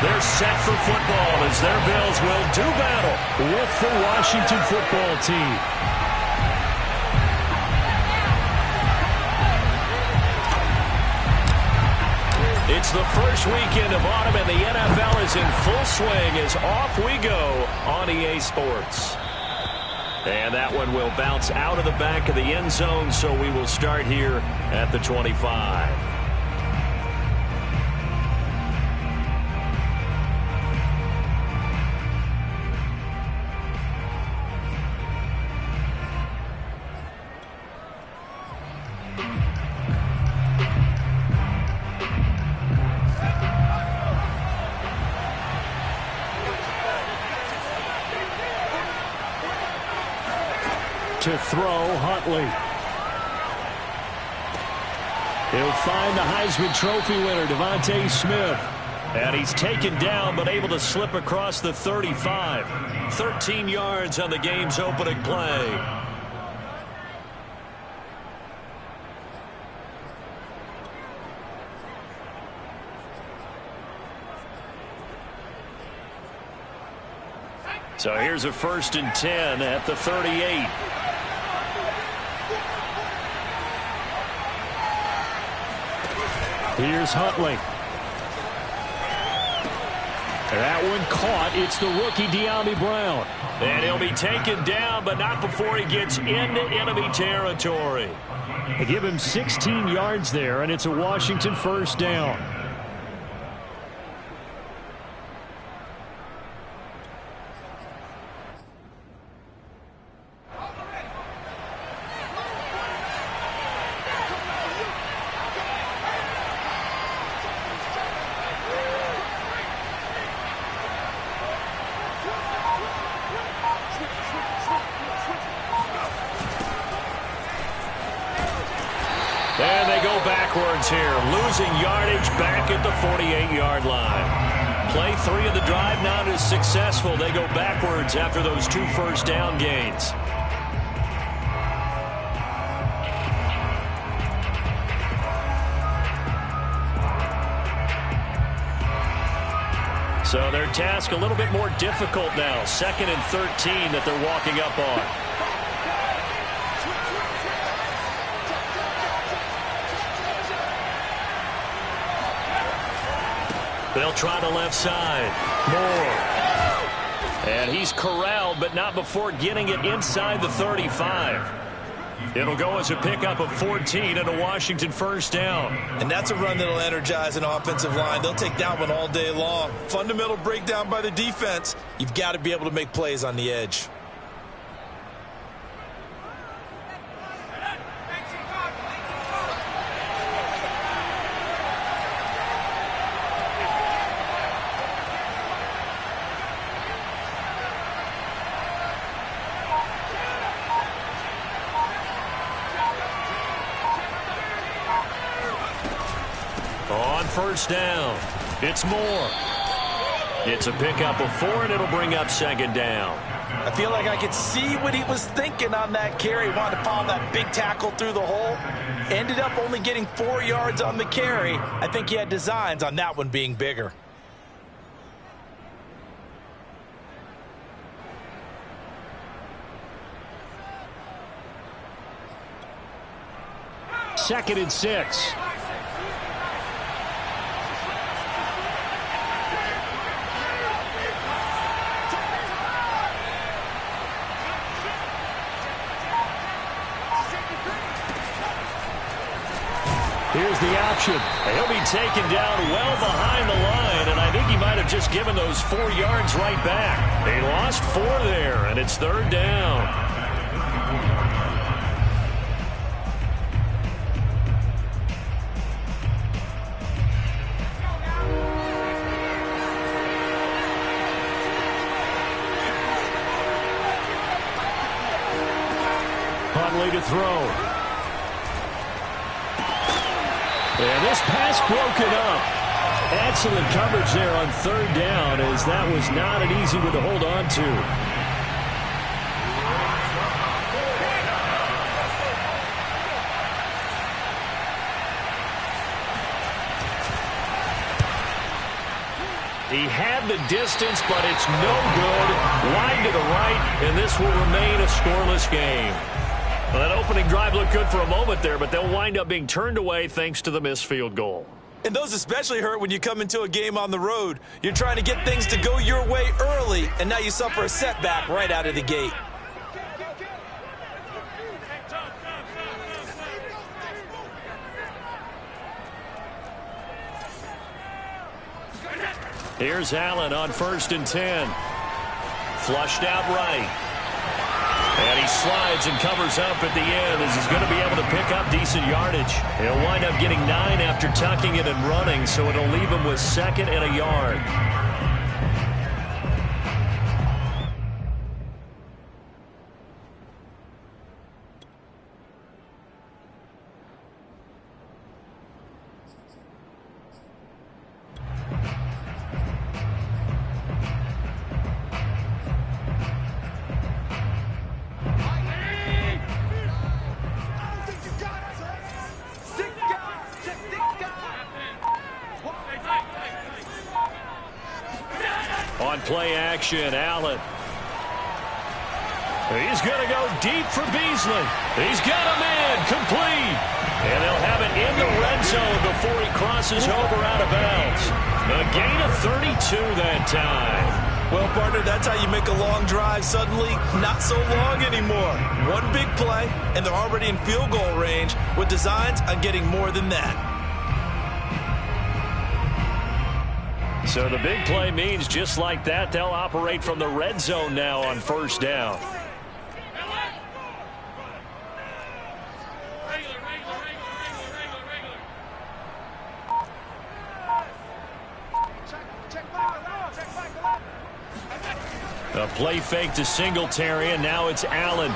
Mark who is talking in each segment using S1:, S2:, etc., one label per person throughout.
S1: They're set for football as their Bills will do battle with the Washington football team. It's the first weekend of autumn, and the NFL is in full swing as off we go on EA Sports. And that one will bounce out of the back of the end zone, so we will start here at the 25. To throw, Huntley. He'll find the Heisman Trophy winner, Devontae Smith. And he's taken down, but able to slip across the 35. 13 yards on the game's opening play. So here's a 1st and 10 at the 38. Here's Huntley. That one caught. It's the rookie De'Ami Brown. And he'll be taken down, but not before he gets into enemy territory. They give him 16 yards there, and it's a Washington 1st down. Here, losing yardage back at the 48-yard line. Play 3 of the drive not as successful. They go backwards after those 2 first down gains. So their task a little bit more difficult now. 2nd and 13 that they're walking up on. They'll try the left side. Moore. And he's corralled, but not before getting it inside the 35. It'll go as a pickup of 14 and a Washington 1st down.
S2: And that's a run that'll energize an offensive line. They'll take that one all day long. Fundamental breakdown by the defense. You've got to be able to make plays on the edge.
S1: On 1st down, it's Moore. It's a pickup of 4, and it'll bring up 2nd down.
S2: I feel like I could see what he was thinking on that carry. Wanted to follow that big tackle through the hole. Ended up only getting 4 yards on the carry. I think he had designs on that one being bigger.
S1: Second and 6. Here's the option. He'll be taken down well behind the line, and I think he might have just given those 4 yards right back. They lost 4 there, and it's 3rd down. Huntley to throw. And this pass broken up. Excellent coverage there on 3rd down, as that was not an easy one to hold on to. He had the distance, but it's no good. Wide to the right, and this will remain a scoreless game. Well, that opening drive looked good for a moment there, but they'll wind up being turned away thanks to the missed field goal.
S2: And those especially hurt when you come into a game on the road. You're trying to get things to go your way early, and now you suffer a setback right out of the gate.
S1: Here's Allen on 1st and 10. Flushed out right. And he slides and covers up at the end as he's going to be able to pick up decent yardage. He'll wind up getting 9 after tucking it and running, so it'll leave him with 2nd and a yard. On play action, Allen. He's going to go deep for Beasley. He's got a man complete. And they'll have it in the red zone before he crosses over out of bounds. A gain of 32 that time.
S2: Well, partner, that's how you make a long drive suddenly not so long anymore. One big play, and they're already in field goal range with designs on getting more than that.
S1: So the big play means just like that, they'll operate from the red zone now on 1st down. A play fake to Singletary, and now it's Allen.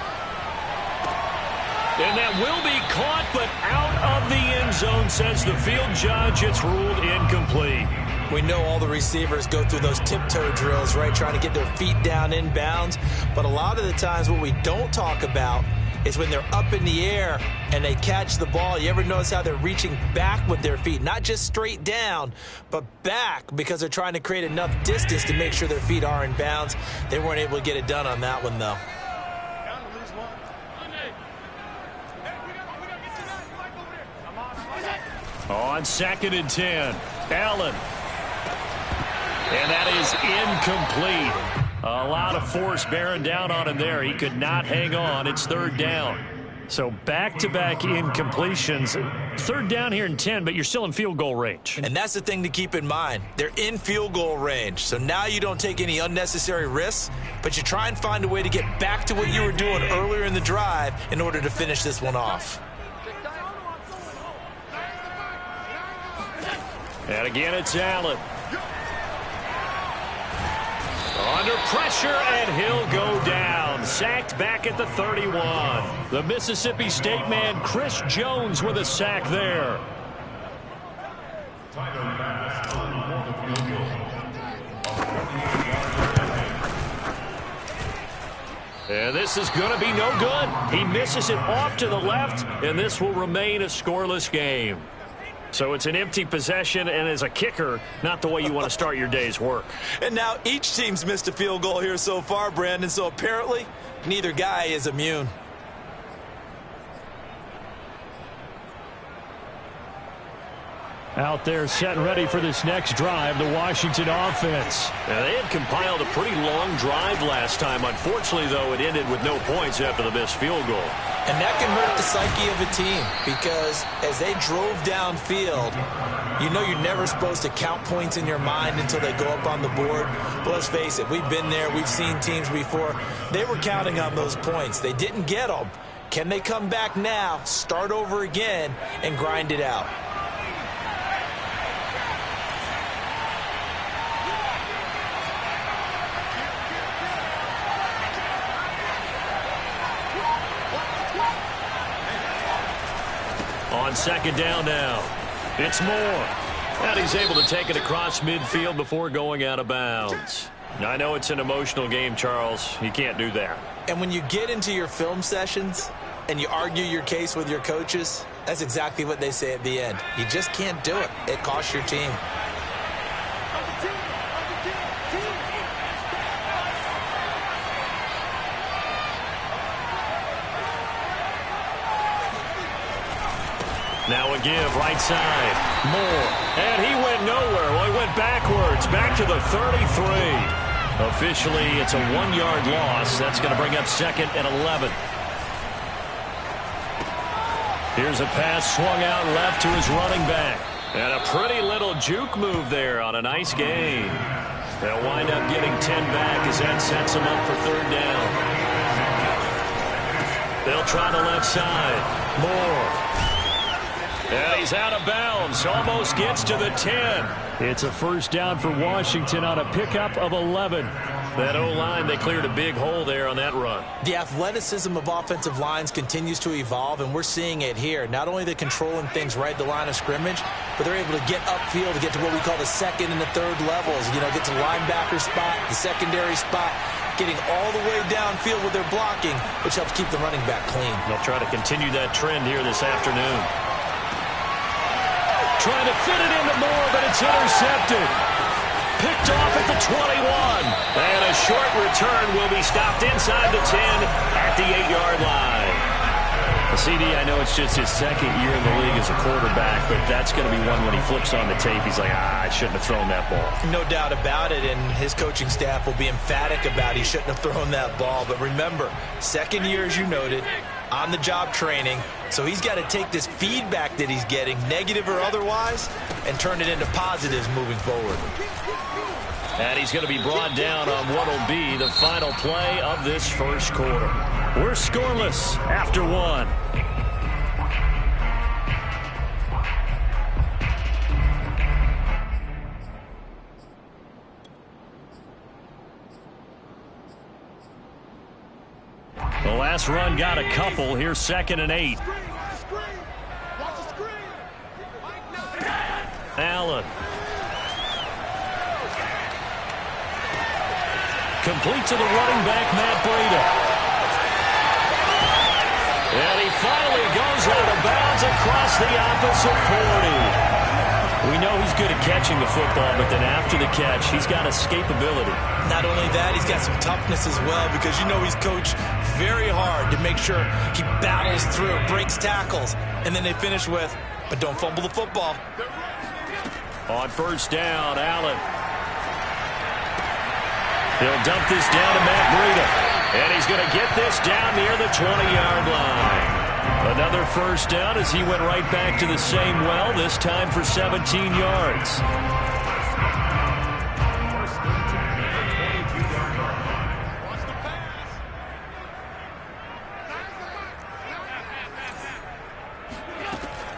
S1: And that will be caught, but out of the end zone, says the field judge. It's ruled incomplete.
S2: We know all the receivers go through those tiptoe drills, right, trying to get their feet down inbounds. But a lot of the times what we don't talk about is when they're up in the air and they catch the ball. You ever notice how they're reaching back with their feet? Not just straight down, but back, because they're trying to create enough distance to make sure their feet are in bounds. They weren't able to get it done on that one, though.
S1: On 2nd and 10, Allen. And that is incomplete. A lot of force bearing down on him there. He could not hang on. It's 3rd down. So back-to-back incompletions. 3rd down here in 10, but you're still in field goal range.
S2: And that's the thing to keep in mind. They're in field goal range. So now you don't take any unnecessary risks, but you try and find a way to get back to what you were doing earlier in the drive in order to finish this one off.
S1: And again, it's Allen. Under pressure, and he'll go down. Sacked back at the 31. The Mississippi State man, Chris Jones, with a sack there. And this is going to be no good. He misses it off to the left, and this will remain a scoreless game. So it's an empty possession, and as a kicker, not the way you want to start your day's work.
S2: And now each team's missed a field goal here so far, Brandon, so apparently neither guy is immune.
S1: Out there set and ready for this next drive, the Washington offense. Now, they had compiled a pretty long drive last time. Unfortunately, though, it ended with no points after the missed field goal.
S2: And that can hurt the psyche of a team, because as they drove downfield, you know you're never supposed to count points in your mind until they go up on the board. But let's face it, we've been there. We've seen teams before. They were counting on those points. They didn't get them. Can they come back now, start over again, and grind it out? On 2nd down now, it's Moore. And he's able to take it across midfield before going out of bounds. I know it's an emotional game, Charles. You can't do that. And when you get into your film sessions and you argue your case with your coaches, that's exactly what they say at the end. You just can't do it. It costs your team.
S1: give, right side. Moore. And he went nowhere. Well, he went backwards, back to the 33. Officially, it's a 1-yard loss. That's going to bring up 2nd and 11. Here's a pass swung out left to his running back. And a pretty little juke move there on a nice gain. They'll wind up getting 10 back as that sets them up for 3rd down. They'll try the left side. Moore. And he's out of bounds. Almost gets to the 10. It's a 1st down for Washington on a pickup of 11. That O-line, they cleared a big hole there on that run.
S2: The athleticism of offensive lines continues to evolve, and we're seeing it here. Not only they're controlling things right at the line of scrimmage, but they're able to get upfield to get to what we call the 2nd and the 3rd levels. You know, get to the linebacker spot, the secondary spot, getting all the way downfield with their blocking, which helps keep the running back clean.
S1: They'll try to continue that trend here this afternoon. Trying to fit it into Moore, but it's intercepted. Picked off at the 21. And a short return will be stopped inside the 10 at the 8-yard line. CD, I know it's just his 2nd year in the league as a quarterback, but that's going to be one when he flips on the tape. He's like, I shouldn't have thrown that ball.
S2: No doubt about it, and his coaching staff will be emphatic about he shouldn't have thrown that ball. But remember, 2nd year, as you noted, on-the-job training, so he's got to take this feedback that he's getting, negative or otherwise, and turn it into positives moving forward.
S1: And he's going to be brought down on what will be the final play of this 1st quarter. We're scoreless after 1. The last run got a couple. Here's 2nd and 8. Allen. Complete to the running back, Matt Breida. And he finally goes out of bounds across the opposite 40. We know he's good at catching the football, but then after the catch, he's got escapability.
S2: Not only that, he's got some toughness as well, because you know he's coached very hard to make sure he battles through, breaks tackles, and then they finish with, but don't fumble the football.
S1: On 1st down, Allen. He'll dump this down to Matt Breida. And he's going to get this down near the 20-yard line. Another 1st down as he went right back to the same well, this time for 17 yards.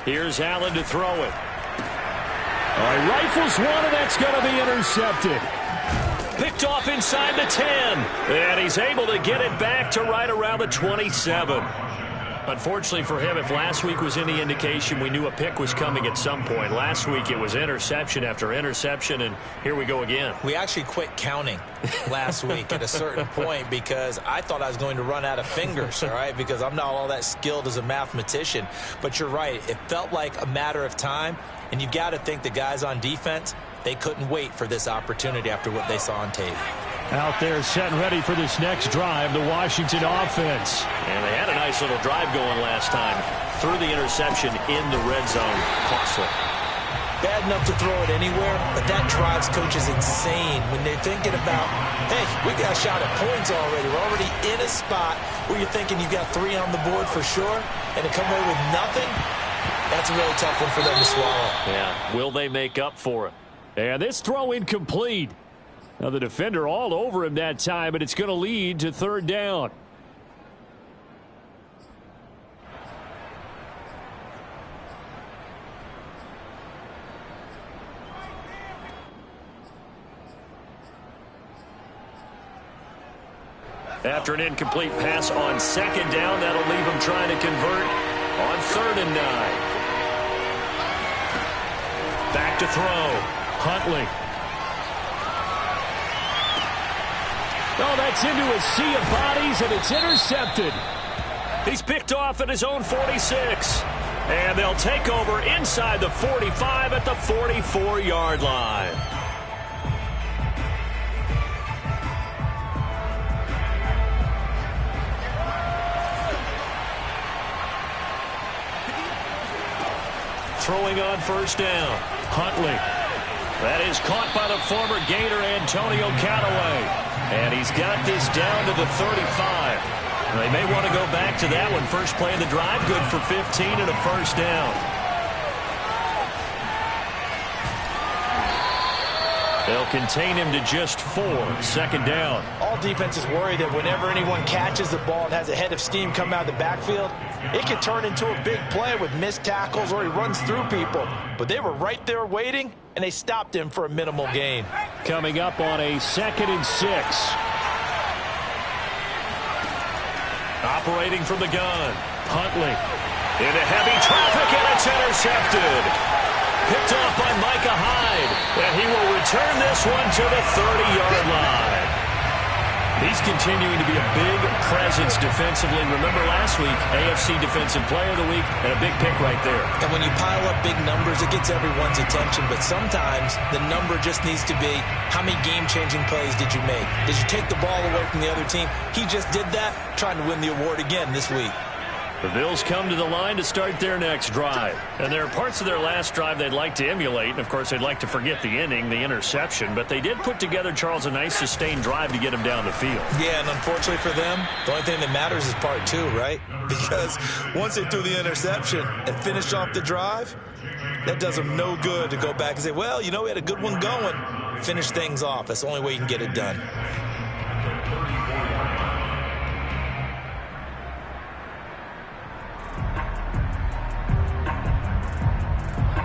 S1: Here's Allen to throw it. All right, rifles one, and that's going to be intercepted. Picked off inside the 10. And he's able to get it back to right around the 27. Unfortunately for him, if last week was any indication, we knew a pick was coming at some point. Last week it was interception after interception, and here we go again.
S2: We actually quit counting last week at a certain point because I thought I was going to run out of fingers, all right, because I'm not all that skilled as a mathematician. But you're right. It felt like a matter of time, and you've got to think the guys on defense, they couldn't wait for this opportunity after what they saw on tape.
S1: Out there set and ready for this next drive, the Washington offense. And they had a nice little drive going last time. Threw the interception in the red zone. Costly.
S2: Bad enough to throw it anywhere, but that drives coaches insane when they're thinking about, hey, we got a shot at points already. We're already in a spot where you're thinking you've got 3 on the board for sure, and to come away with nothing, that's a really tough one for them to swallow.
S1: Yeah, will they make up for it? And this throw incomplete. Now the defender all over him that time, but it's going to lead to 3rd down. After an incomplete pass on 2nd down, that'll leave him trying to convert on 3rd and 9. Back to throw. Huntley. Oh, that's into a sea of bodies, and it's intercepted. He's picked off at his own 46. And they'll take over inside the 45 at the 44-yard line. throwing on first down. Huntley. That is caught by the former Gator Antonio Callaway. And he's got this down to the 35. They may want to go back to that one. First play of the drive, good for 15 and a first down. They'll contain him to just 4. Second down.
S2: All defenses worry that whenever anyone catches the ball and has a head of steam come out of the backfield, it can turn into a big play with missed tackles or he runs through people. But they were right there waiting, and they stopped him for a minimal gain.
S1: Coming up on a 2nd and 6. Operating from the gun. Huntley. Into heavy traffic, and it's intercepted. Picked off by Micah Hyde, and he will return this one to the 30-yard line. He's continuing to be a big presence defensively. Remember last week, AFC Defensive Player of the Week, and a big pick right there.
S2: And when you pile up big numbers, it gets everyone's attention. But sometimes the number just needs to be, how many game-changing plays did you make? Did you take the ball away from the other team? He just did that, trying to win the award again this week.
S1: The Bills come to the line to start their next drive. And there are parts of their last drive they'd like to emulate. And, of course, they'd like to forget the inning, the interception. But they did put together, Charles, a nice sustained drive to get him down the field.
S2: Yeah, and unfortunately for them, the only thing that matters is part 2, right? Because once they threw the interception and finished off the drive, that does them no good to go back and say, well, you know, we had a good one going. Finish things off. That's the only way you can get it done.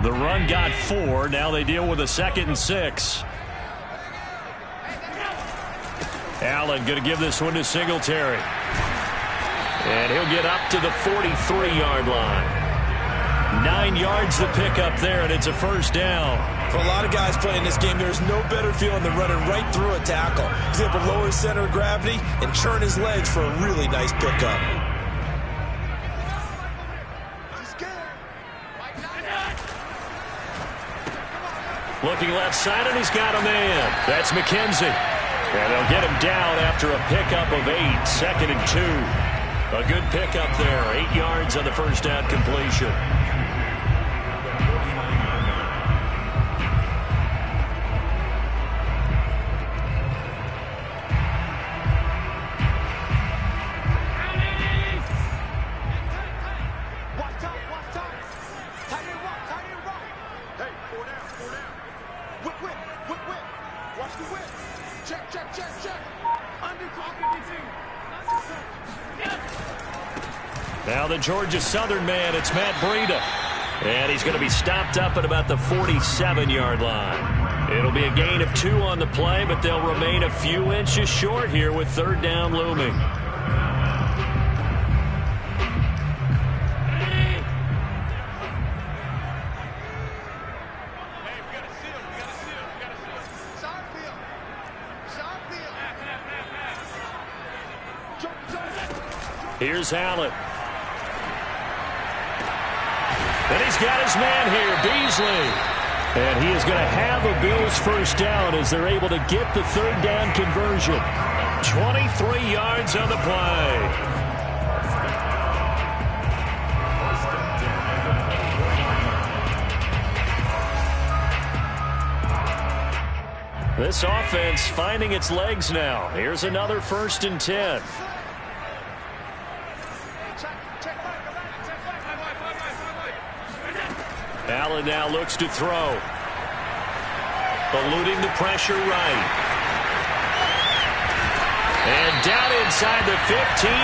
S1: The run got 4. Now they deal with a 2nd and 6. Allen going to give this one to Singletary. And he'll get up to the 43-yard line. 9 yards to pick up there, and it's a first down.
S2: For a lot of guys playing this game, there's no better feeling than running right through a tackle. He's able to lower his center of gravity and churn his legs for a really nice pickup.
S1: Looking left side, and he's got a man. That's McKenzie. And they'll get him down after a pickup of 8. 2nd and 2. A good pickup there. 8 yards on the first down completion. Now the Georgia Southern man, it's Matt Breida. And he's going to be stopped up at about the 47-yard line. It'll be a gain of 2 on the play, but they'll remain a few inches short here with 3rd down looming. Here's Allen. And he's got his man here, Beasley. And he is going to have a Bills first down as they're able to get the 3rd down conversion. 23 yards on the play. This offense finding its legs now. Here's another 1st and 10. Allen now looks to throw. Eluding the pressure right. And down inside the 15,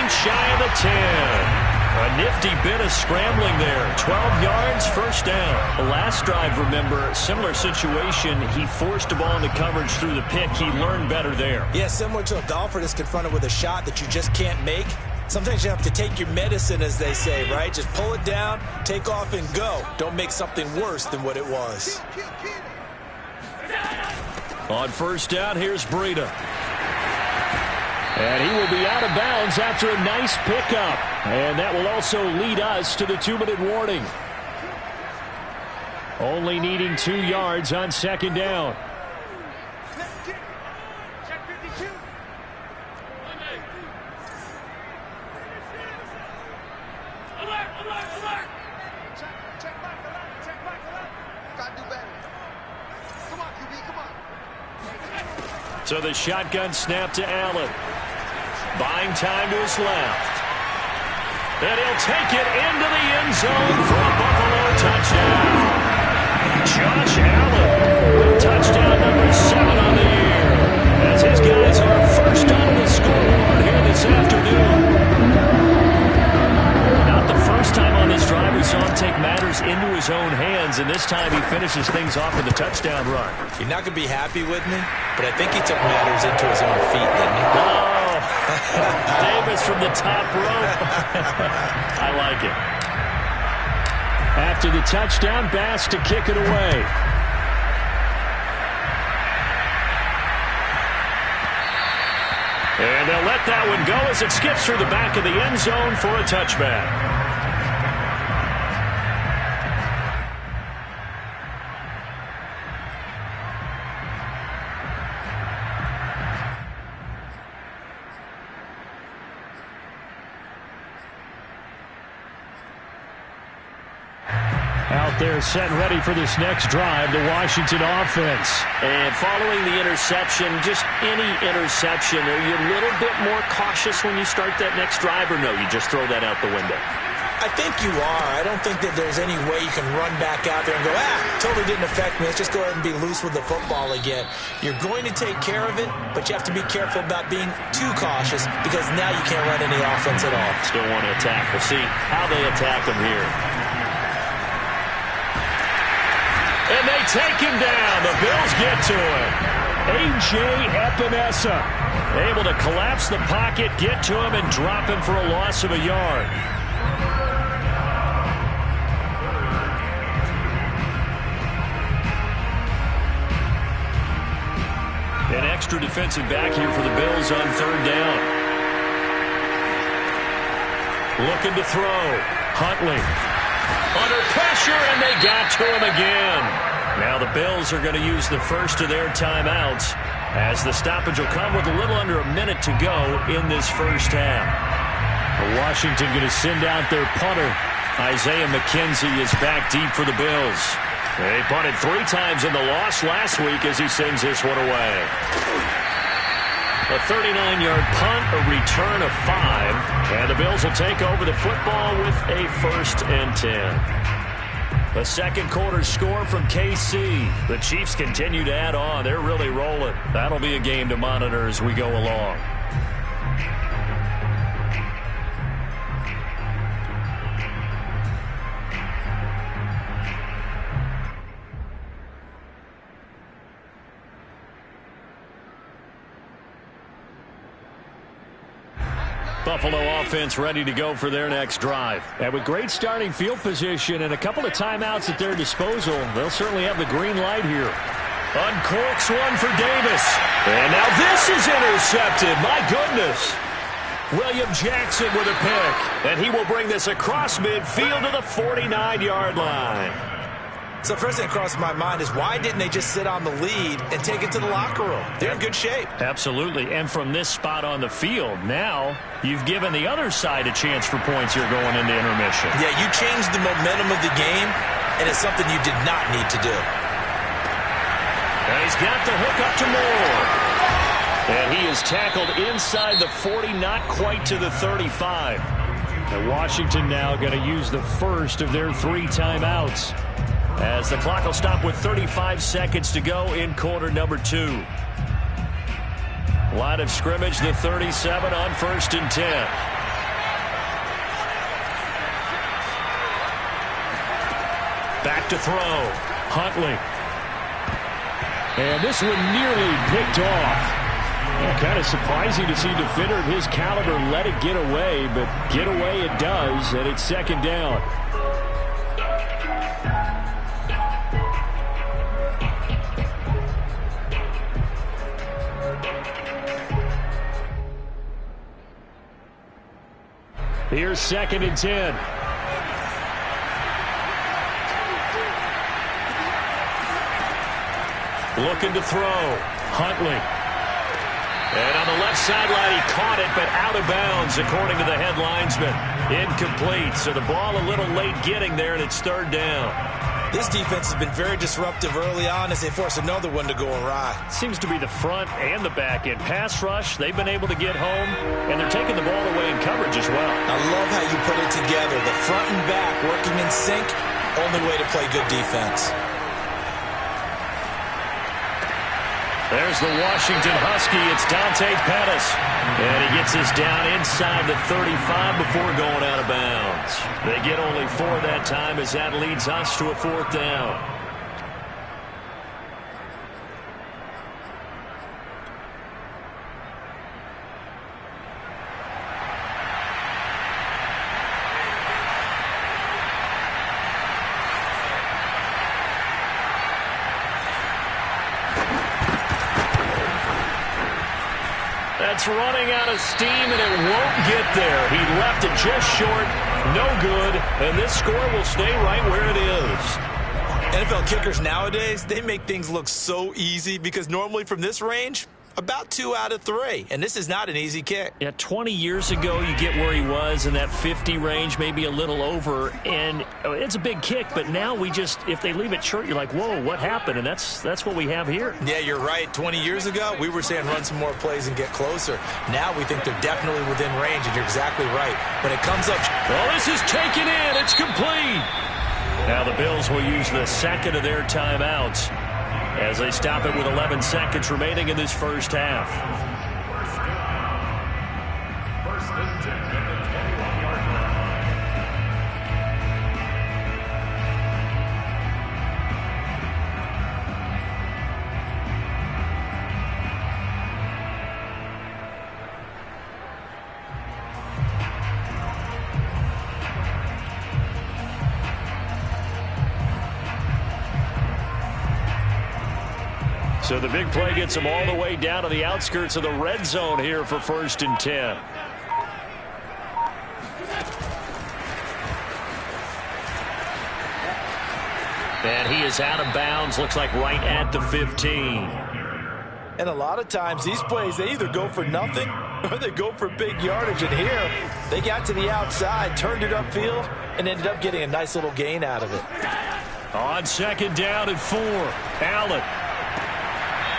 S1: shy of the 10. A nifty bit of scrambling there. 12 yards, first down. The last drive, remember, similar situation. He forced the ball into coverage through the pick. He learned better there.
S2: Yeah, similar to a golfer that's confronted with a shot that you just can't make. Sometimes you have to take your medicine, as they say, right? Just pull it down, take off, and go. Don't make something worse than what it was.
S1: On first down, here's Breida. And he will be out of bounds after a nice pickup. And that will also lead us to the 2-minute warning. Only needing 2 yards on 2nd down. So the shotgun snap to Allen. Buying time to his left. And he'll take it into the end zone for a Buffalo touchdown. Josh Allen with touchdown number 7 on the year, as his guys are first on the scoreboard here this afternoon. Not the first time on this drive we saw him take matters into his own hands, and this time he finishes things off with a touchdown run.
S2: You're not going to be happy with me, but I think he took matters into his own feet, didn't he?
S1: Oh, Davis from the top rope. I like it. After the touchdown, Bass to kick it away. And they'll let that one go as it skips through the back of the end zone for a touchback. Out there set and ready for this next drive, the Washington offense. And following the interception, just any interception, are you a little bit more cautious when you start that next drive, or no, you just throw that out the window?
S2: I think you are. I don't think that there's any way you can run back out there and go, totally didn't affect me. Let's just go ahead and be loose with the football again. You're going to take care of it, but you have to be careful about being too cautious, because now you can't run any offense at all.
S1: Still want to attack. We'll see how they attack them here. And they take him down. The Bills get to him. A.J. Epinesa able to collapse the pocket, get to him, and drop him for a loss of a yard. An extra defensive back here for the Bills on third down. Looking to throw. Huntley. Under pressure, and they got to him again. Now the Bills are going to use the first of their timeouts, as the stoppage will come with a little under a minute to go in this first half. Washington going to send out their punter. Isaiah McKenzie is back deep for the Bills. They punted 3 times in the loss last week as he sends this one away. A 39-yard punt, a return of 5, and the Bills will take over the football with a 1st and 10. The second quarter score from KC. The Chiefs continue to add on. They're really rolling. That'll be a game to monitor as we go along. Buffalo offense ready to go for their next drive. And with great starting field position and a couple of timeouts at their disposal, they'll certainly have the green light here. Uncorks one for Davis. And now this is intercepted. My goodness. William Jackson with a pick. And he will bring this across midfield to the 49-yard line.
S2: So first thing that crossed my mind is, why didn't they just sit on the lead and take it to the locker room? They're in good shape.
S1: Absolutely. And from this spot on the field, now you've given the other side a chance for points here going into intermission.
S2: Yeah, you changed the momentum of the game, and it's something you did not need to do.
S1: And he's got the hook up to Moore. And he is tackled inside the 40, not quite to the 35. And Washington now going to use the first of their 3 timeouts, as the clock will stop with 35 seconds to go in quarter number 2. Line of scrimmage, the 37 on 1st and 10. Back to throw. Huntley. And this one nearly picked off. Kind of surprising to see a defender of his caliber let it get away, but get away it does, and it's 2nd down. Here's 2nd and 10. Looking to throw. Huntley. And on the left sideline, he caught it, but out of bounds, according to the head linesman. Incomplete, so the ball a little late getting there, and it's 3rd down.
S2: This defense has been very disruptive early on as they force another one to go awry.
S1: Seems to be the front and the back end. Pass rush, they've been able to get home, and they're taking the ball away in coverage as well.
S2: I love how you put it together. The front and back working in sync, only way to play good defense.
S1: There's the Washington Husky. It's Dante Pettis. And he gets us down inside the 35 before going out of bounds. They get only 4 that time as that leads us to a 4th down. It's running out of steam, and it won't get there. He left it just short, no good, and this score will stay right where it is.
S2: NFL kickers nowadays, they make things look so easy because normally from this range, about 2 out of 3, and this is not an easy kick.
S1: Yeah, 20 years ago, you get where he was in that 50 range, maybe a little over, and it's a big kick, but now we just, if they leave it short, you're like, whoa, what happened? And that's what we have here.
S2: Yeah, you're right. 20 years ago, we were saying run some more plays and get closer. Now we think they're definitely within range, and you're exactly right. When it comes up...
S1: Well, this is taken in. It's complete. Now the Bills will use the second of their timeouts as they stop it with 11 seconds remaining in this first half.
S3: First and 10 at the 21-yard line.
S1: So the big play gets them all the way down to the outskirts of the red zone here for 1st and 10. And he is out of bounds, looks like right at the 15.
S2: And a lot of times these plays, they either go for nothing or they go for big yardage. And here, they got to the outside, turned it upfield, and ended up getting a nice little gain out of it.
S1: On 2nd down and 4, Allen.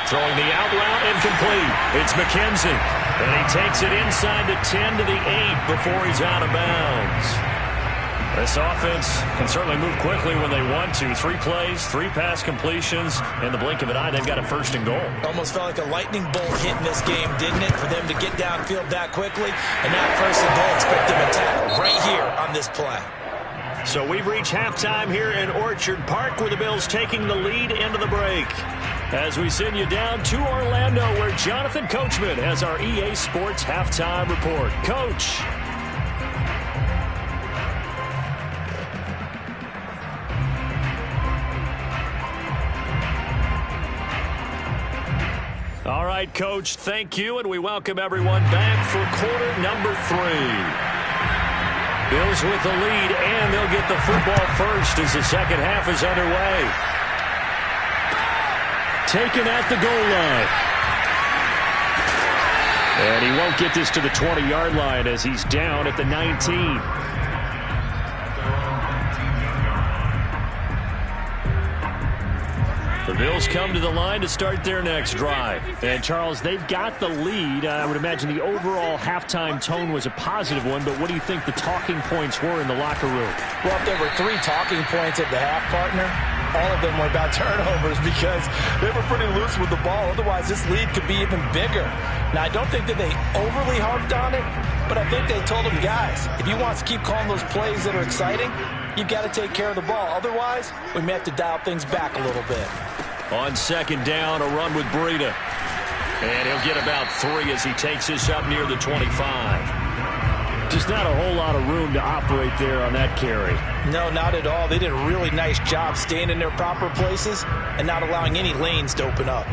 S1: Throwing the out route incomplete. It's McKenzie. And he takes it inside the 10 to the 8 before he's out of bounds. This offense can certainly move quickly when they want to. 3 plays, 3 pass completions. In the blink of an eye, they've got a 1st and goal.
S2: Almost felt like a lightning bolt hit in this game, didn't it? For them to get downfield that quickly. And now 1st and goal, expect them to tackle right here on this play.
S1: So we've reached halftime here in Orchard Park with the Bills taking the lead into the break. As we send you down to Orlando where Jonathan Coachman has our EA Sports Halftime Report. Coach. All right, Coach, thank you, and we welcome everyone back for quarter number 3. Bills with the lead, and they'll get the football first as the second half is underway. Taken at the goal line. And he won't get this to the 20-yard line as he's down at the 19. The Bills come to the line to start their next drive. And, Charles, they've got the lead. I would imagine the overall halftime tone was a positive one, but what do you think the talking points were in the locker room?
S2: Well, if there were 3 talking points at the half, partner, all of them were about turnovers because they were pretty loose with the ball. Otherwise, this lead could be even bigger. Now, I don't think that they overly harped on it, but I think they told them, guys, if you want to keep calling those plays that are exciting, you've got to take care of the ball. Otherwise, we may have to dial things back a little bit.
S1: On 2nd down, a run with Breida. And he'll get about 3 as he takes this up near the 25. Just not a whole lot of room to operate there on that carry.
S2: No, not at all. They did a really nice job staying in their proper places and not allowing any lanes to open up.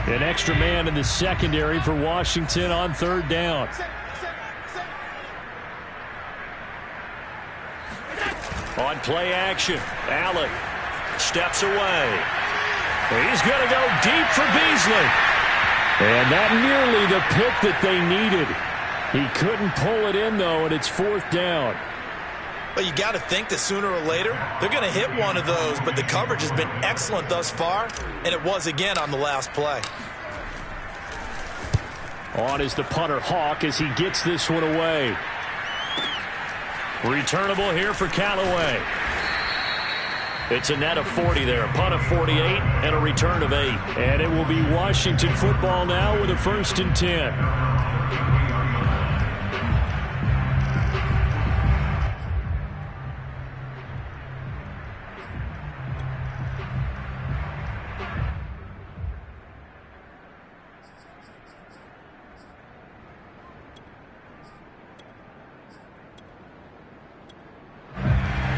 S1: An extra man in the secondary for Washington on 3rd down. On play action, Allen steps away. He's going to go deep for Beasley. And that nearly the pick that they needed. He couldn't pull it in, though, and it's fourth down.
S2: But you got to think that sooner or later, they're going to hit one of those, but the coverage has been excellent thus far, and it was again on the last play.
S1: On is the punter, Hawk, as he gets this one away. Returnable here for Callaway. It's a net of 40 there. Punt of 48 and a return of 8. And it will be Washington football now with a 1st and 10.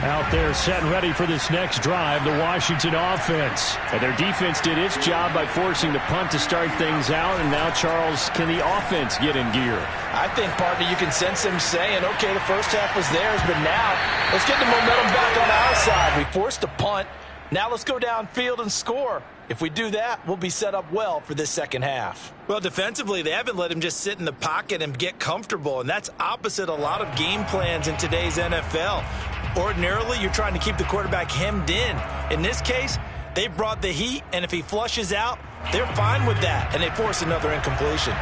S1: Out there set and ready for this next drive, the Washington offense. And their defense did its job by forcing the punt to start things out. And now, Charles, can the offense get in gear?
S2: I think, partner, you can sense them saying, okay, the first half was theirs, but now let's get the momentum back on our side. We forced a punt. Now let's go downfield and score. If we do that, we'll be set up well for this second half. Well, defensively, they haven't let him just sit in the pocket and get comfortable, and that's opposite a lot of game plans in today's NFL. Ordinarily, you're trying to keep the quarterback hemmed in. In this case, they brought the heat, and if he flushes out, they're fine with that, and they force another incompletion.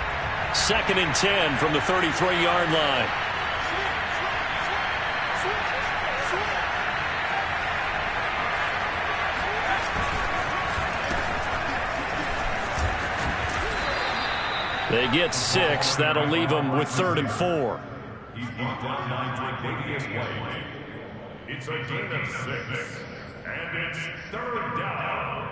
S1: 2nd and 10 from the 33-yard line. They get 6. That'll leave them with 3rd and 4.
S3: He's brought down 9 to a previous play. It's a gain of 6, and it's 3rd down.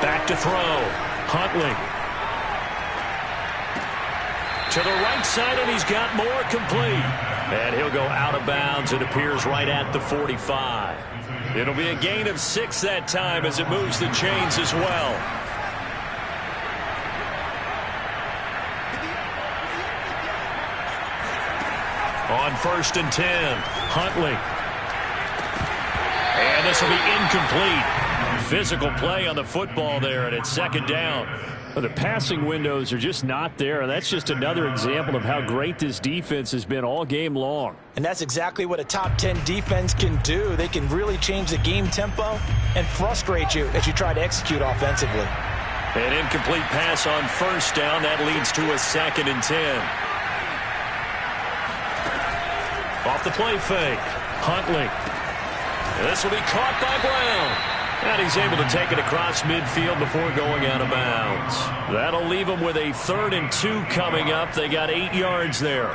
S1: Back to throw. Huntley. To the right side, and he's got more complete. And he'll go out of bounds. It appears right at the 45. It'll be a gain of 6 that time as it moves the chains as well. On 1st and 10, Huntley. And this will be incomplete. Physical play on the football there, and it's 2nd down. Well, the passing windows are just not there, and that's just another example of how great this defense has been all game long.
S2: And that's exactly what a top 10 defense can do. They can really change the game tempo and frustrate you as you try to execute offensively.
S1: An incomplete pass on 1st down. That leads to a 2nd and 10. Off the play fake. Huntley. This will be caught by Brown. And he's able to take it across midfield before going out of bounds. That'll leave them with a 3rd and 2 coming up. They got 8 yards there.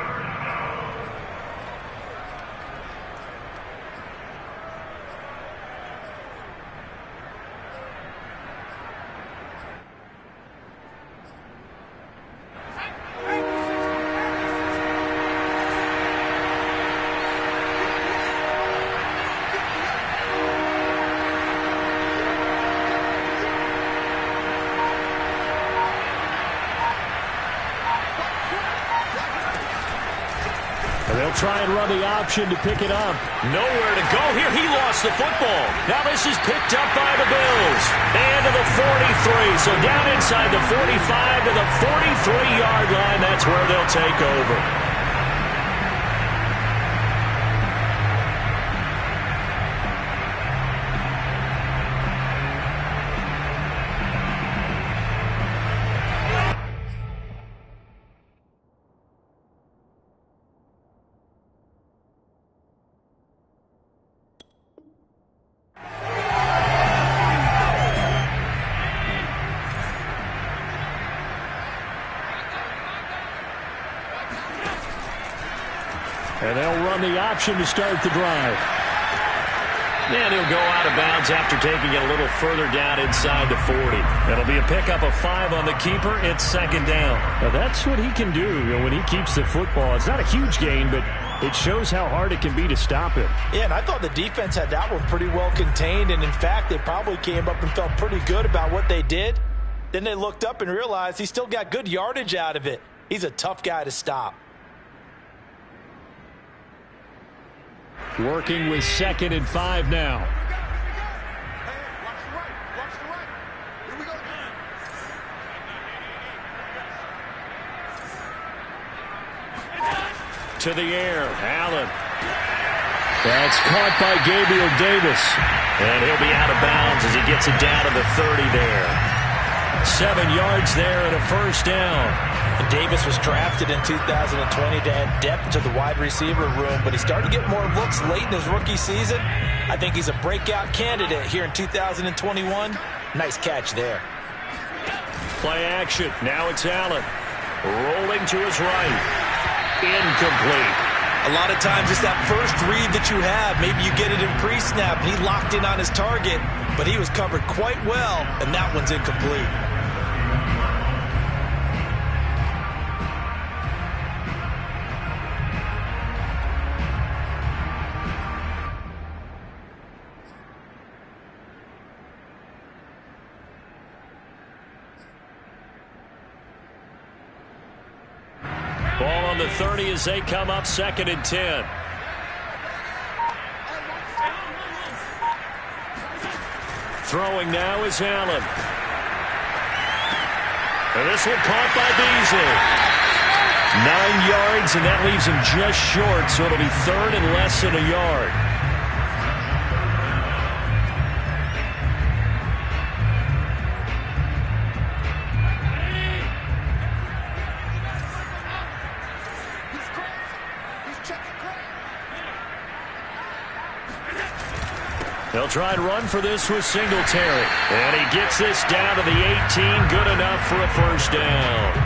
S1: Try and run the option to pick it up. Nowhere to go here. He lost the football. Now this is picked up by the Bills. And to the 43. So down inside the 45 to the 43-yard line. That's where they'll take over. And they'll run the option to start the drive. And he'll go out of bounds after taking it a little further down inside the 40. It'll be a pickup of 5 on the keeper. It's 2nd down. Now that's what he can do, when he keeps the football. It's not a huge gain, but it shows how hard it can be to stop him.
S2: Yeah, and I thought the defense had that one pretty well contained. And, in fact, they probably came up and felt pretty good about what they did. Then they looked up and realized he still got good yardage out of it. He's a tough guy to stop.
S1: Working with 2nd and 5 now. To the air, Allen. That's caught by Gabriel Davis. And he'll be out of bounds as he gets it down to the 30 there. 7 yards there and a first down.
S2: And Davis was drafted in 2020 to add depth to the wide receiver room, but he started to get more looks late in his rookie season. I think he's a breakout candidate here in 2021. Nice catch there.
S1: Play action. Now it's Allen. Rolling to his right. Incomplete.
S2: A lot of times it's that first read that you have. Maybe you get it in pre-snap. He locked in on his target, but he was covered quite well, and that one's incomplete.
S1: Ball on the 30 as they come up 2nd and 10. Throwing now is Allen. And this one caught by Beasley. 9 yards, and that leaves him just short, so it'll be 3rd and less than a yard. They'll try and run for this with Singletary. And he gets this down to the 18. Good enough for a first down.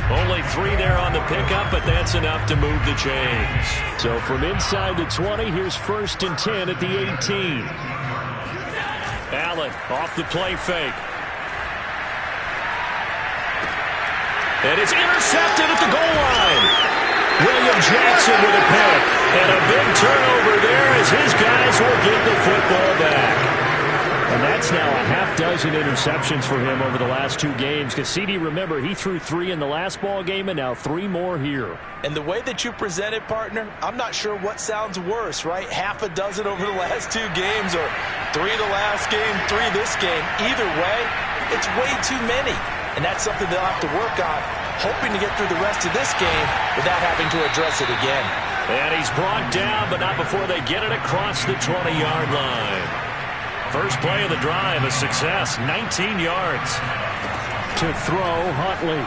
S1: Only 3 there on the pickup, but that's enough to move the chains. So from inside the 20, here's 1st and 10 at the 18. Allen off the play fake. And it's intercepted at the goal line. William Jackson with a pick. And a big turnover there as his guys will get the football back. And that's now a half-dozen interceptions for him over the last 2 games. Because CD, remember, he threw 3 in the last ball game and now 3 more here. And the way that you present it, partner, I'm not sure what sounds worse, right? Half a dozen over the last 2 games or 3 the last game, 3 this game. Either way, it's way too many. And that's something they'll have to work on, hoping to get through the rest of this game without having to address it again. And he's brought down, but not before they get it across the 20-yard line. First play of the drive, a success, 19 yards. To throw, Huntley.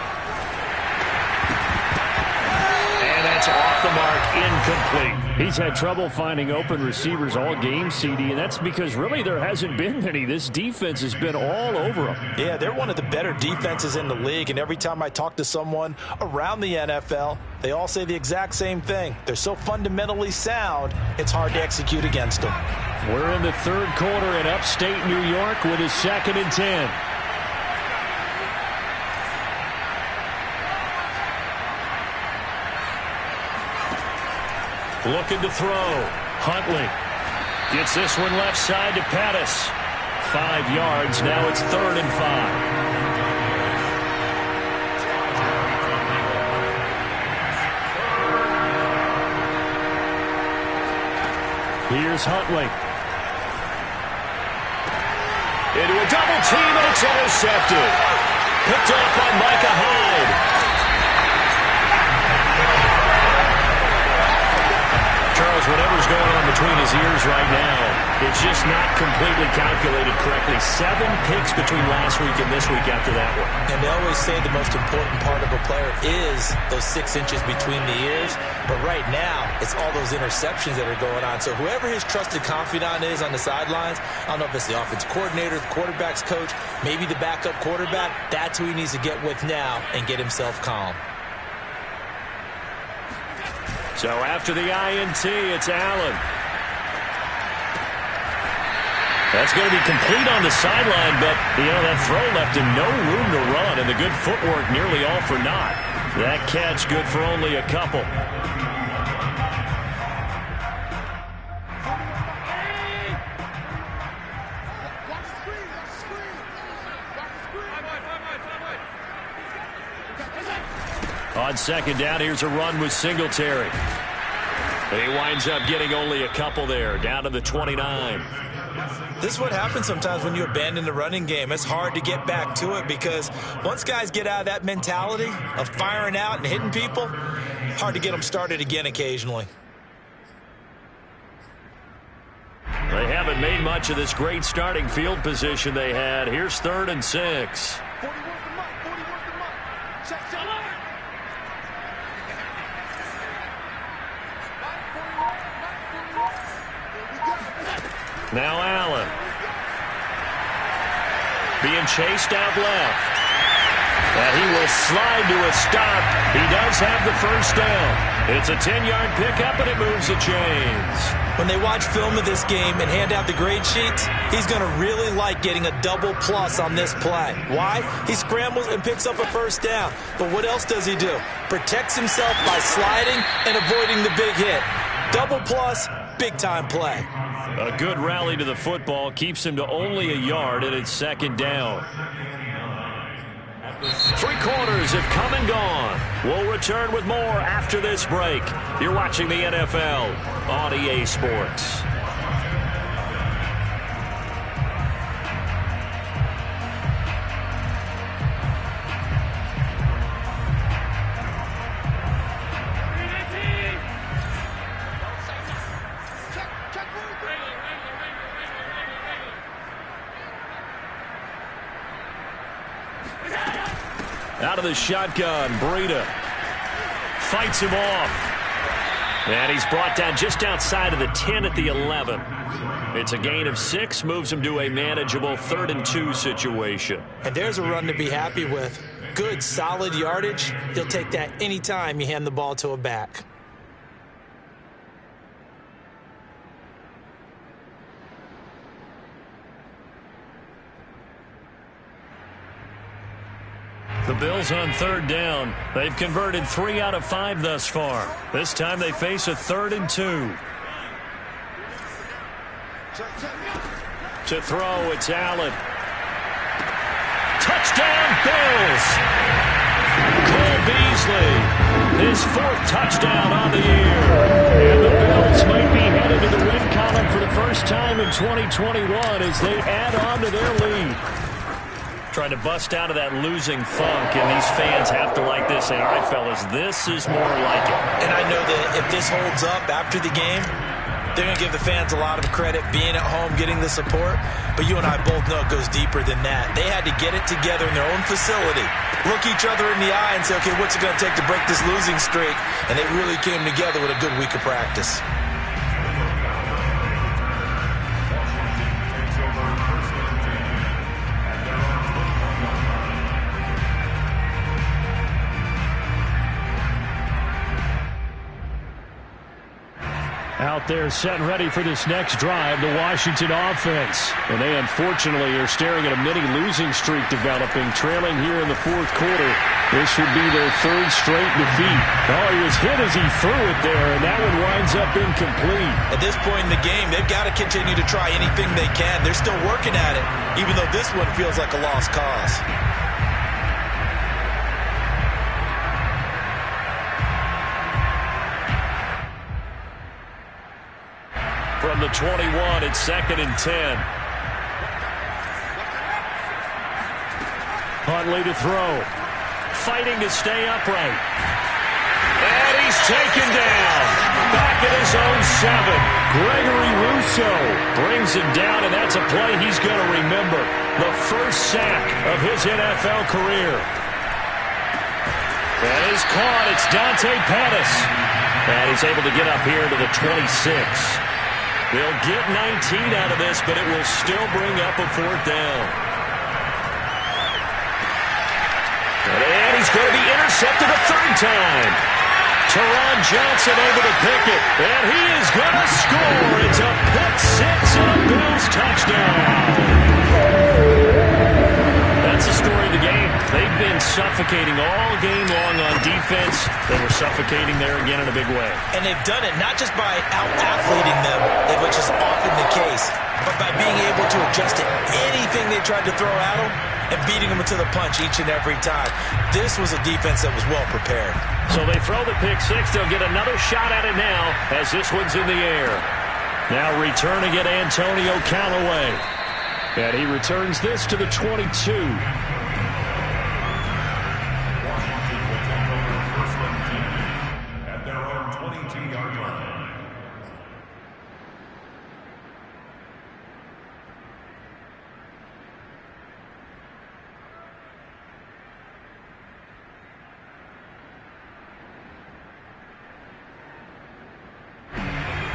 S1: And that's off the mark, incomplete. He's had trouble finding open receivers all game, CD, and that's because really there hasn't been many. This defense has been all over them.
S2: Yeah, they're one of the better defenses in the league, and every time I talk to someone around the NFL, they all say the exact same thing. They're so fundamentally sound, it's hard to execute against them.
S1: We're in the 3rd quarter in upstate New York with a 2nd and 10. Looking to throw. Huntley gets this one left side to Pettis. 5 yards. Now it's 3rd and 5. Here's Huntley. Into a double team, and it's intercepted. Picked up by Micah Hyde. Charles, whatever's going on between his ears right now, it's just not completely calculated correctly. 7 picks between last week and this week after that one.
S2: And they always say the most important part of a player is those 6 inches between the ears. But right now, it's all those interceptions that are going on. So whoever his trusted confidant is on the sidelines, I don't know if it's the offense coordinator, the quarterback's coach, maybe the backup quarterback, that's who he needs to get with now and get himself calm.
S1: So after the INT, it's Allen. That's going to be complete on the sideline, but, that throw left him no room to run, and the good footwork nearly all for naught. That catch good for only a couple. On 2nd down, here's a run with Singletary. He winds up getting only a couple there, down to the 29.
S2: This is what happens sometimes when you abandon the running game. It's hard to get back to it because once guys get out of that mentality of firing out and hitting people, hard to get them started again occasionally.
S1: They haven't made much of this great starting field position they had. Here's 3rd and 6. Now Allen. Being chased out left. And he will slide to a stop. He does have the first down. It's a 10-yard pickup, and it moves the chains.
S2: When they watch film of this game and hand out the grade sheets, he's going to really like getting a double plus on this play. Why? He scrambles and picks up a first down. But what else does he do? Protects himself by sliding and avoiding the big hit. Double plus, big-time play.
S1: A good rally to the football keeps him to only a yard, and it's 2nd down. 3 quarters have come and gone. We'll return with more after this break. You're watching the NFL on EA Sports. Out of the shotgun, Breida fights him off. And he's brought down just outside of the 10 at the 11. It's a gain of 6, moves him to a manageable 3rd and 2 situation.
S2: And there's a run to be happy with. Good, solid yardage. He'll take that anytime you hand the ball to a back.
S1: The Bills on 3rd down. They've converted 3 out of 5 thus far. This time they face a 3rd and 2. To throw, it's Allen. Touchdown, Bills! Cole Beasley, his 4th touchdown on the year. And the Bills might be headed to the win column for the first time in 2021 as they add on to their lead. Trying to bust out of that losing funk, and these fans have to like this. Say, all right, fellas, this is more like it.
S2: And I know that if this holds up after the game, they're going to give the fans a lot of credit being at home, getting the support. But you and I both know it goes deeper than that. They had to get it together in their own facility, look each other in the eye and say, okay, what's it going to take to break this losing streak? And they really came together with a good week of practice.
S1: Out there set and ready for this next drive, the Washington offense. And they unfortunately are staring at a mini losing streak developing, trailing here in the 4th quarter. This would be their 3rd straight defeat. Oh, he was hit as he threw it there, and that one winds up incomplete.
S2: At this point in the game, they've got to continue to try anything they can. They're still working at it, even though this one feels like a lost cause.
S1: From the 21, it's 2nd and 10. Huntley to throw. Fighting to stay upright. And he's taken down. Back at his own 7. Gregory Rousseau brings him down, and that's a play he's going to remember. The first sack of his NFL career. That is caught. It's Dante Pettis. And he's able to get up here to the 26. They'll get 19 out of this, but it will still bring up a 4th down. And he's going to be intercepted a 3rd time. Teron Johnson able to pick it, and he is going to score. It's a pick 6 and a Bills touchdown. That's the story of the game. They've been suffocating all game long on defense. They were suffocating there again in a big way.
S2: And they've done it not just by out-athleting them, which is often the case, but by being able to adjust to anything they tried to throw at them and beating them to the punch each and every time. This was a defense that was well prepared.
S1: So they throw the pick six. They'll get another shot at it now as this one's in the air. Now returning it, Antonio Callaway. And he returns this to the 22.
S3: At their own 22-yard line.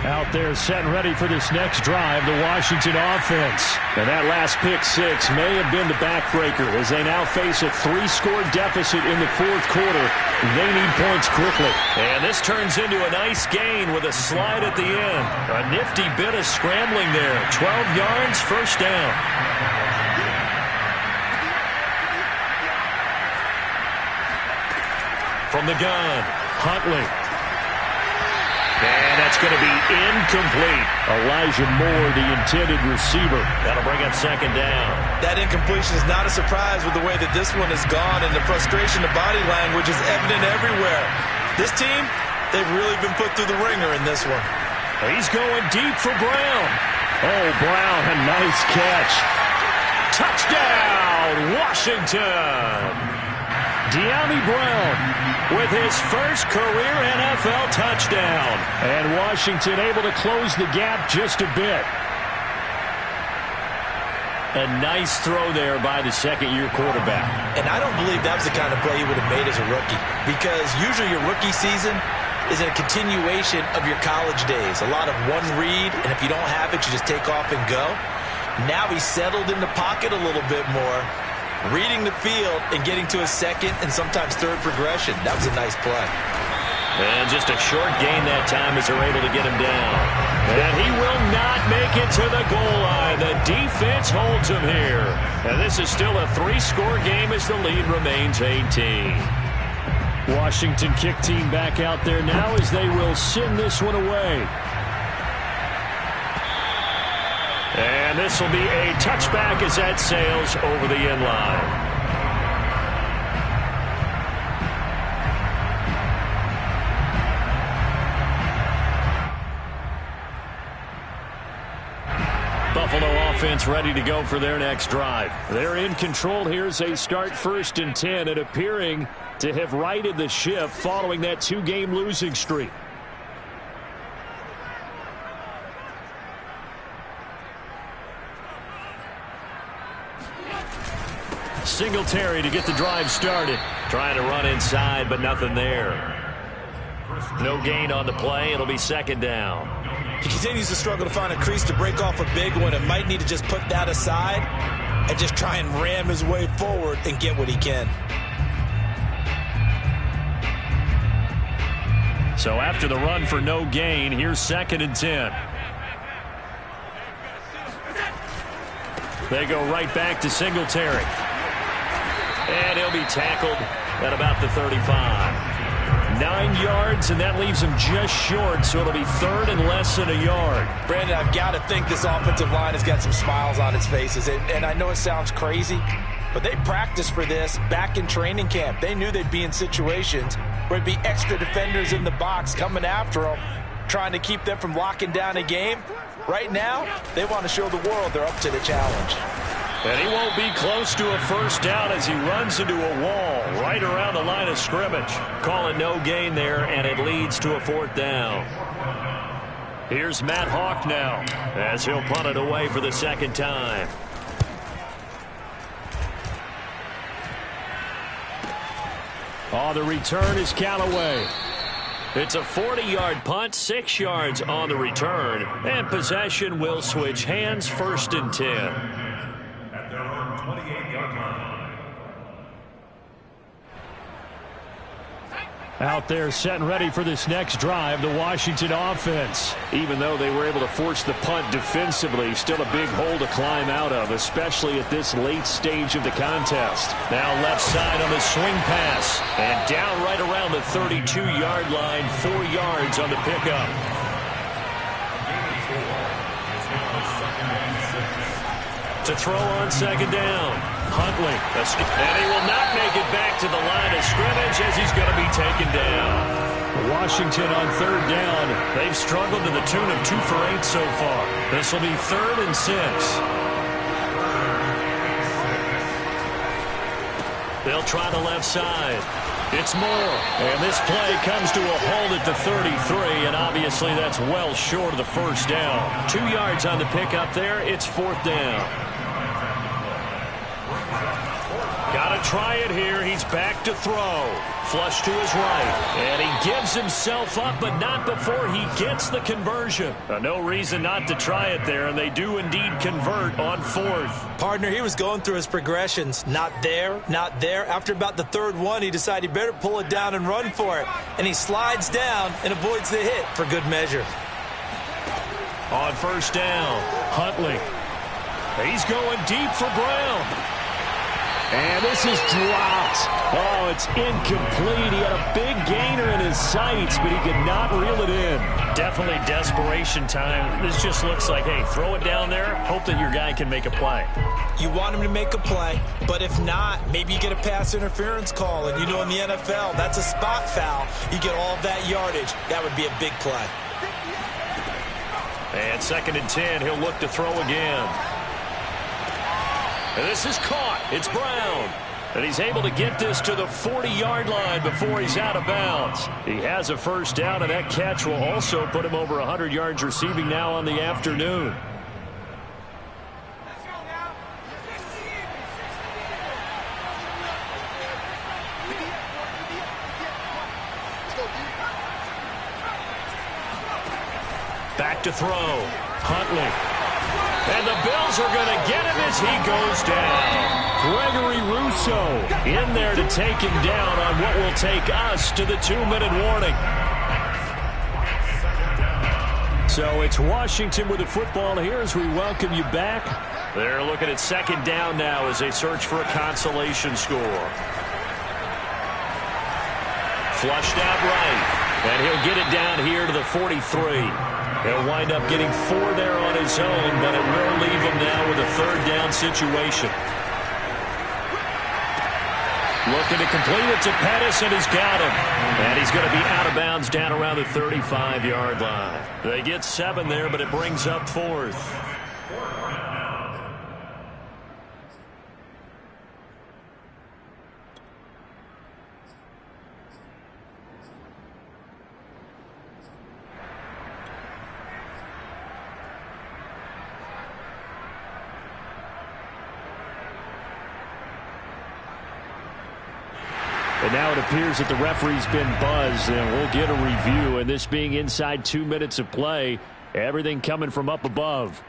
S1: Out there set and ready for this next drive, the Washington offense. And that last pick six may have been the backbreaker as they now face a 3-score deficit in the fourth quarter. They need points quickly. And this turns into a nice gain with a slide at the end. A nifty bit of scrambling there. 12 yards, first down. From the gun, Huntley. And that's going to be incomplete. Elijah Moore, the intended receiver. That'll bring up second down.
S2: That incompletion is not a surprise with the way that this one has gone, and the frustration of body language is evident everywhere. This team, they've really been put through the ringer in this one.
S1: He's going deep for Brown. Oh, Brown, a nice catch. Touchdown, Washington. De'Ami Brown with his first career NFL touchdown. And Washington able to close the gap just a bit. A nice throw there by the second-year quarterback.
S2: And I don't believe that was the kind of play he would have made as a rookie, because usually your rookie season is a continuation of your college days. A lot of one read, and if you don't have it, you just take off and go. Now he's settled in the pocket a little bit more, reading the field and getting to a second and sometimes third progression. That was a nice play.
S1: And just a short gain that time as they're able to get him down. And he will not make it to the goal line. The defense holds him here. And this is still a 3-score game as the lead remains 18. Washington kick team back out there now as they will send this one away. And this will be a touchback as that sails over the end line. Buffalo offense ready to go for their next drive. They're in control here as they start 1st and 10 and appearing to have righted the ship following that 2-game losing streak. Singletary to get the drive started. Trying to run inside, but nothing there. No gain on the play. It'll be second down.
S2: He continues to struggle to find a crease to break off a big one and might need to just put that aside and just try and ram his way forward and get what he can.
S1: So after the run for no gain, here's 2nd and 10. They go right back to Singletary. And he'll be tackled at about the 35. 9 yards, and that leaves him just short, so it'll be 3rd and less than a yard.
S2: Brandon, I've got to think this offensive line has got some smiles on its faces. And I know it sounds crazy, but they practiced for this back in training camp. They knew they'd be in situations where it'd be extra defenders in the box coming after them, trying to keep them from locking down a game. Right now, they want to show the world they're up to the challenge.
S1: And he won't be close to a first down as he runs into a wall right around the line of scrimmage. Call it no gain there, and it leads to a 4th down. Here's Matt Hawk now as he'll punt it away for the 2nd time. Oh, the return is Callaway. It's a 40-yard punt, 6 yards on the return, and possession will switch hands, 1st and 10.
S3: At their own 28-yard line.
S4: Out there set and ready for this next drive, the Washington offense.
S1: Even though they were able to force the punt defensively, still a big hole to climb out of, especially at this late stage of the contest.
S4: Now left side on the swing pass. And down right around the 32-yard line, 4 yards on the pickup. To throw on second down. Huntley. And he will not make it back to the line of scrimmage as he's going to be taken down. Washington on third down. They've struggled to the tune of 2 for 8 so far. This will be 3rd and 6. They'll try the left side. It's Moore. And this play comes to a hold at the 33, and obviously that's well short of the first down. 2 yards on the pickup there. It's 4th down. Got to try it here. He's back to throw. Flush to his right. And he gives himself up, but not before he gets the conversion. No reason not to try it there, and they do indeed convert on 4th.
S2: Partner, he was going through his progressions. Not there, not there. After about the 3rd one, he decided he better pull it down and run for it. And he slides down and avoids the hit for good measure.
S4: On first down, Huntley. He's going deep for Brown. And this is dropped. Oh, it's incomplete. He had a big gainer in his sights, but he could not reel it in. Definitely desperation time. This just looks like, hey, throw it down there, hope that your guy can make a play.
S2: You want him to make a play, but if not, maybe you get a pass interference call. And you know in the NFL, that's a spot foul. You get all of that yardage. That would be a big play.
S4: And 2nd and 10, he'll look to throw again. And this is caught. It's Brown. And he's able to get this to the 40-yard line before he's out of bounds. He has a first down, and that catch will also put him over 100 yards receiving now on the afternoon. Back to throw. Huntley. And the Bills are going to get him as he goes down. Gregory Rousseau in there to take him down on what will take us to the 2-minute warning. So it's Washington with the football here as we welcome you back. They're looking at 2nd down now as they search for a consolation score. Flushed out right. And he'll get it down here to the 43. He'll wind up getting 4 there on his own, but it will leave him now with a 3rd down situation. Looking to complete it to Pettis, and he's got him. And he's going to be out of bounds down around the 35-yard line. They get 7 there, but it brings up 4th. And now it appears that the referee's been buzzed, and we'll get a review. And this being inside 2 minutes of play, everything coming from up above.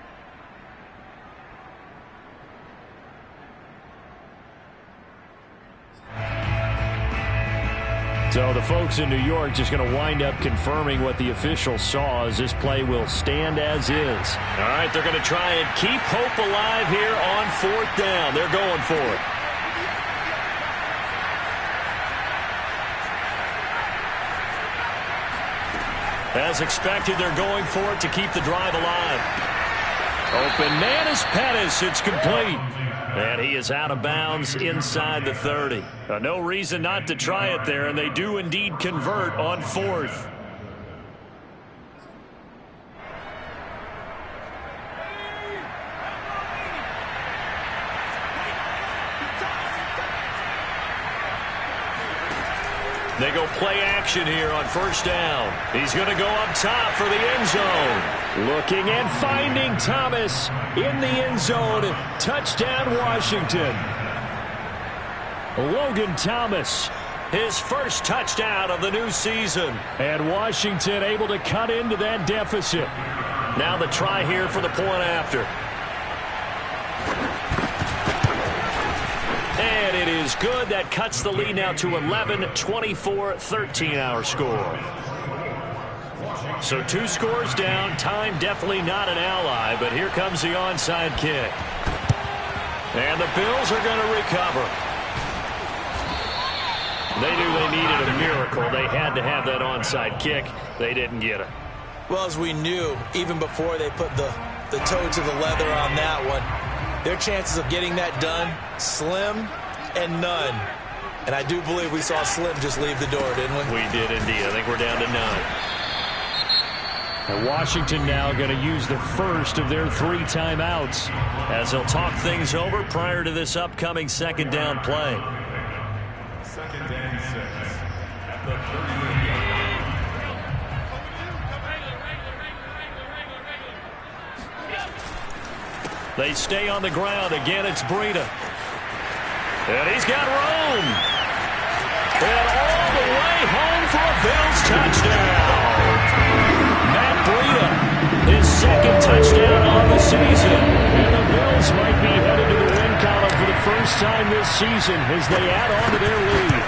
S4: So the folks in New York just going to wind up confirming what the official saw as this play will stand as is. All right, they're going to try and keep hope alive here on 4th down. They're going for it. As expected, they're going for it to keep the drive alive. Open man is Pettis. It's complete. And he is out of bounds inside the 30. No reason not to try it there, and they do indeed convert on 4th. They go play action here on 1st down. He's going to go up top for the end zone. Looking and finding Thomas in the end zone. Touchdown, Washington. Logan Thomas, his first touchdown of the new season. And Washington able to cut into that deficit. Now the try here for the point after. And it is
S1: is good. That cuts the lead now to 11, 24-13 our score. So 2 scores down. Time definitely not an ally, but here comes the onside kick. And the Bills are going to recover. They knew they needed a miracle. They had to have that onside kick. They didn't get it.
S2: Well, as we knew, even before they put the toe to the leather on that one, their chances of getting that done, slim and none. And I do believe we saw Slim just leave the door, didn't we?
S1: We did indeed. I think we're down to none.
S4: And Washington now going to use the first of their 3 timeouts
S1: as they'll talk things over prior to this upcoming second down play.
S3: Second and 6 at the 38-yard line.
S1: They stay on the ground. Again, it's Breida. And he's got room. And all the way home for a Bills touchdown. Matt Breida, his second touchdown on the season.
S4: And the Bills might be headed to the win column for the first time this season as they add on to their lead.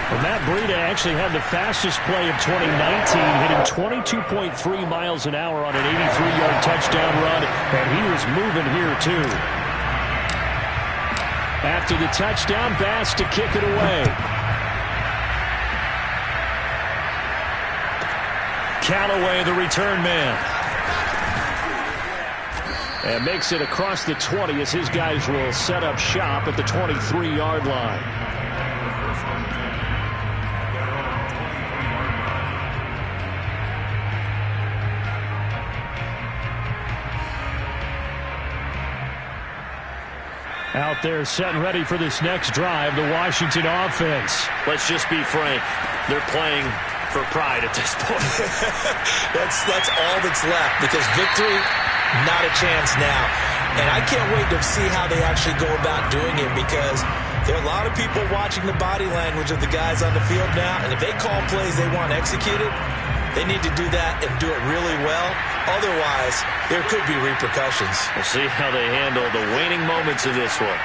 S4: Well, Matt Breida actually had the fastest play of 2019, hitting 22.3 miles an hour on an 83-yard touchdown run, and he was moving here too. After the touchdown, Bass to kick it away.
S1: Callaway, the return man.
S4: And makes it across the 20 as his guys will set up shop at the 23-yard line. Out there setting ready for this next drive, the Washington offense.
S1: Let's just be frank. They're playing for pride at this point.
S2: That's all that's left, because victory, not a chance now. And I can't wait to see how they actually go about doing it, because there are a lot of people watching the body language of the guys on the field now, and if they call plays they want executed, they need to do that and do it really well. Otherwise, there could be repercussions.
S1: We'll see how they handle the waning moments of this one.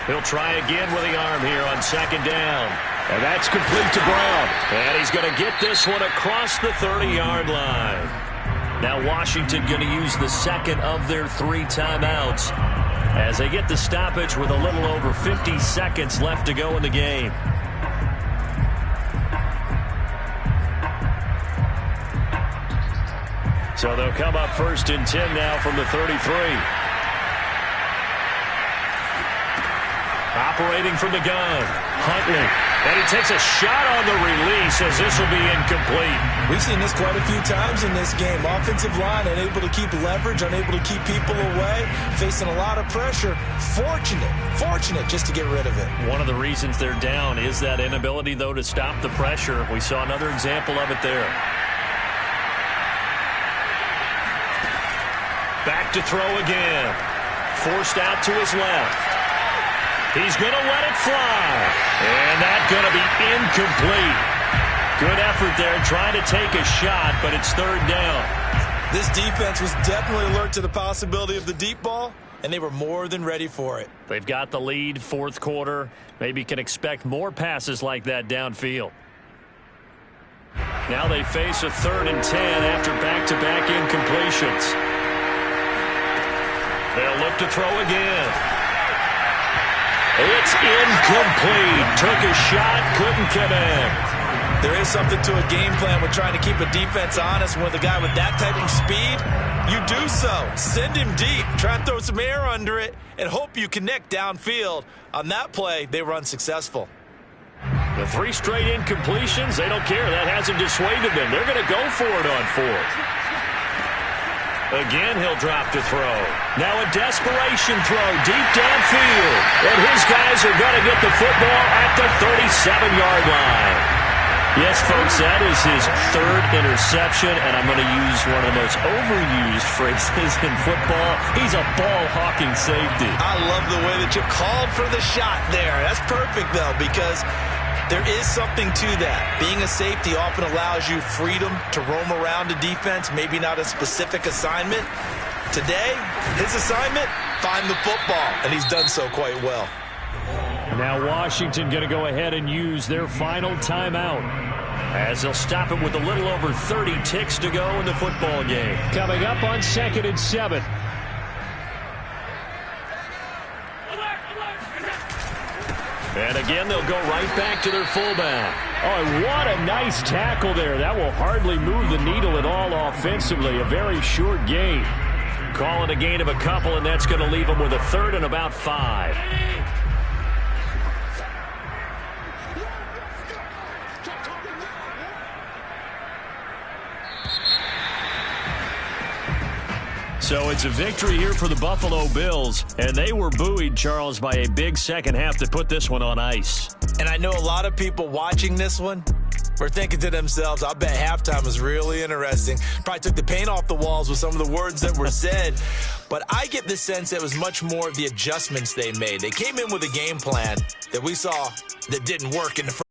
S1: He'll try again with the arm here on second down.
S4: And that's complete to Brown.
S1: And he's going to get this one across the 30-yard line. Now Washington going to use the second of their 3 timeouts as they get the stoppage with a little over 50 seconds left to go in the game. So they'll come up 1st and 10 now from the 33. Operating from the gun, Huntley. And he takes a shot on the release as this will be incomplete.
S2: We've seen this quite a few times in this game. Offensive line unable to keep leverage, unable to keep people away, facing a lot of pressure. Fortunate just to get rid of it.
S1: One of the reasons they're down is that inability, though, to stop the pressure. We saw another example of it there. Back to throw again. Forced out to his left. He's going to let it fly. And that's going to be incomplete. Good effort there trying to take a shot, but it's 3rd down.
S2: This defense was definitely alert to the possibility of the deep ball, and they were more than ready for it.
S1: They've got the lead, 4th quarter. Maybe can expect more passes like that downfield. Now they face a 3rd and 10 after back-to-back incompletions. They'll look to throw again. It's incomplete. Took a shot, couldn't connect.
S2: There is something to a game plan with trying to keep a defense honest. With a guy with that type of speed, you do so. Send him deep. Try and throw some air under it and hope you connect downfield. On that play, they were unsuccessful.
S1: The 3 straight incompletions, they don't care. That hasn't dissuaded them. They're going to go for it on 4th. Again, he'll drop to throw. Now a desperation throw deep downfield. And his guys are going to get the football at the 37-yard line. Yes, folks, that is his 3rd interception, and I'm going to use one of the most overused phrases in football. He's a ball-hawking safety.
S2: I love the way that you called for the shot there. That's perfect, though, because there is something to that. Being a safety often allows you freedom to roam around a defense, maybe not a specific assignment. Today, his assignment, find the football, and he's done so quite well.
S4: Now Washington going to go ahead and use their final timeout, as they'll stop it with a little over 30 ticks to go in the football game. Coming up on 2nd and 7. And again, they'll go right back to their fullback. Oh, what a nice tackle there. That will hardly move the needle at all offensively. A very short gain. Calling a gain of a couple, and that's going to leave them with a 3rd and about 5. So it's a victory here for the Buffalo Bills, and they were buoyed, Charles, by a big second half to put this one on ice.
S2: And I know a lot of people watching this one were thinking to themselves, I bet halftime was really interesting. Probably took the paint off the walls with some of the words that were said. But I get the sense it was much more of the adjustments they made. They came in with a game plan that we saw that didn't work in the first.